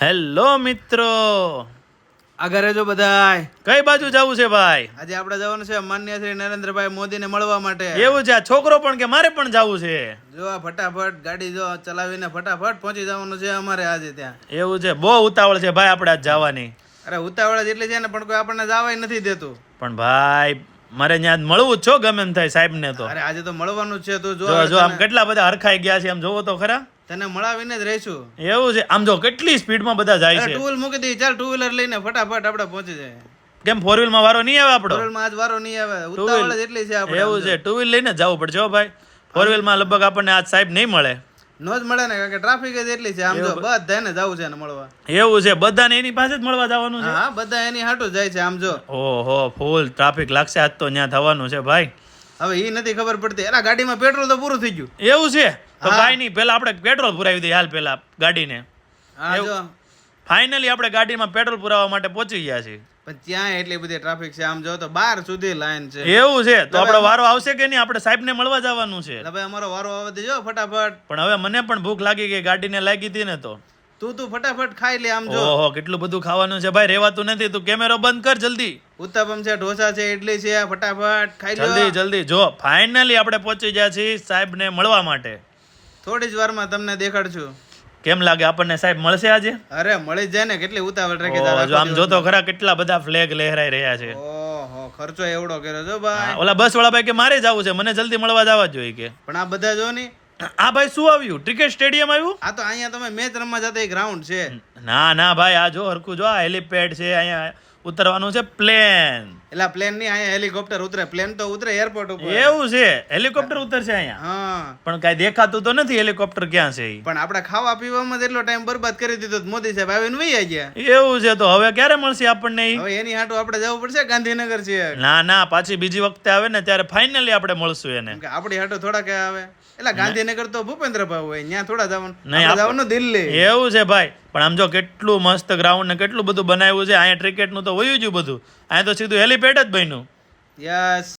Hello મિત્રો, આગળ રહેજો બધાય. કઈ બાજુ જવું છે ભાઈ? આજે આપણે જવાનું છે માન્ય શ્રી નરેન્દ્રભાઈ મોદીને મળવા માટે. એવું છે? આ છોકરો પણ કે મારે પણ જવું છે? જો આ ફટાફટ ગાડી જો ચલાવીને ફટાફટ પહોંચી જવાનું છે અમારે આજે ત્યાં. એવું છે? બહુ ઉતાવળ છે ભાઈ આપણે આજ જવાની. અરે ઉતાવળ જ એટલી છે ને, પણ કોઈ આપણને જવાય નથી દેતું. પણ ભાઈ મારે ત્યાં મળવું જ છો ગમે એમ થાય સાહેબ ને તો. અરે આજે તો મળવાનું જ છે. તું જો જો આમ કેટલા બધા હરખાઈ ગયા છે, આમ જોવો તો ખરા. તને મળાવીને જ રહીશું. એવું છે? આમ જો કેટલી સ્પીડમાં બધા જાય છે. ટુ વ્હીલ મૂકી દઈ, ચાલ ટુ વ્હીલર લઈને ફટાફટ આપણે પહોંચી જાય. કેમ ફોર વ્હીલ માં વારો નહીં આવે આપણો? ટુ વ્હીલ માં આજ વારો નહીં આવે, ઉતાવળ જ એટલી છે આપણે. એવું છે? ટુ વ્હીલ લઈને જવું પડશે હો ભાઈ. ફોર વ્હીલ માં લગભગ આપણને આજ સાહેબ નહીં મળે. નો જ મળે ને, કારણ કે ટ્રાફિક જ એટલી છે. આમ જો બધાને જવું છે ને મળવા. એવું છે? બધાને એની પાસે જ મળવા જવાનું છે? હા, બધા એની હાટું જાય છે. આમ જો ઓહો, ફૂલ ટ્રાફિક લાગશે આજ તો ત્યાં થવાનું છે ભાઈ. હવે ઈ નથી ખબર પડતી. એલા ગાડીમાં પેટ્રોલ તો પૂરું થઈ ગયું. એવું છે? તો કાંઈ નહીં, પેલા આપણે પેટ્રોલ પુરાવી દઈએ હાલ પેલા ગાડીને. હા જો, ફાઇનલી આપણે ગાડીમાં પેટ્રોલ પુરાવવા માટે પહોંચી ગયા છીએ. પણ ત્યાં એટલી બધી ટ્રાફિક છે. આમ જો તો 12 સુધી લાઈન છે. એવું છે? તો આપણો વારો આવશે કે નહીં? આપણે સાહેબને મળવા જવાનું છે. એટલે ભાઈ અમારો વારો આવે દેજો ફટાફટ. પણ હવે મને પણ ભૂખ લાગી ગઈ, ગાડીને લાગી હતી ને તો. તું ફટાફટ ખાઈ લે. આમ જો ઓહો, કેટલું બધું ખાવાનું છે ભાઈ, રેવાતું નથી. તું કેમેરો બંધ કર જલ્દી. ઉત્તપમ છે, ઢોસા છે, ઇડલી છે, ફટાફટ ખાઈ લો. જલ્દી જલ્દી. જો ફાઇનલી આપણે પહોંચી ગયા છીએ સાહેબને મળવા માટે. થોડી જ વારમાં તમને દેખાડશું. કેમ લાગે આપણને સાહેબ મળશે આજે? અરે મળી જ જાય ને, કેટલી ઉતાવળ રાખી ઓહો, તારા. જો આમ જોતો ખરા કેટલા બધા ફ્લેગ લહેરાઈ રહ્યા છે. ઓહો, ખર્ચો એવડો કર્યો છો ભાઈ. ઓલા બસ વાળા ભાઈ કે મારે જવું છે, મને જલ્દી મળવા જવા જોઈએ કે. પણ આ બધા જો ની, આ ભાઈ શું આવ્યું? ક્રિકેટ સ્ટેડિયમ આવ્યું? આ તો અહીંયા તમે મેચ રમવા જતા એક ગ્રાઉન્ડ છે. ના ના ભાઈ, આ જો હરખું જો, આ હેલીપેડ છે, અહીંયા ઉતરવાનું છે પ્લેન. એટલે પ્લેન ની અહીંયા હેલિકોપ્ટર ઉતરે. પ્લેન તો ઉતરે એરપોર્ટ ઉપર. એવું છે? હેલિકોપ્ટર ઉતરશે અહીંયા? હા, પણ કાંઈ દેખાતું તો નથી હેલિકોપ્ટર ક્યાં છે ઈ. પણ આપણે ખાવા પીવામાં જ એટલો ટાઈમ બરબાદ કરી દીધો તો મોદી સાહેબ આવીને વહી ગયા. એવું છે? તો હવે ક્યારે મળશે આપણને ઈ? હવે એની હાટું આપણે જવું પડશે ગાંધીનગર છે. ના ના, પાછી બીજી વખતે આવે ને ત્યારે ફાઇનલી આપણે મળશું એને. કેમ કે આપણી હાટું થોડા કે આવે. એટલે ગાંધીનગર તો ભૂપેન્દ્રભાઈ હોય, ત્યાં થોડા જવાનું. નહીં, આપણે જવાનું દિલ્હી. એવું છે ભાઈ? પણ આમ જો કેટલું મસ્ત ગ્રાઉન્ડ ને કેટલું બધું બનાવ્યું છે. અહીંયા ક્રિકેટનું તો વયું ગયું બધું, અહીંયા તો સીધું હેલીપેડ જ બન્યું. યસ,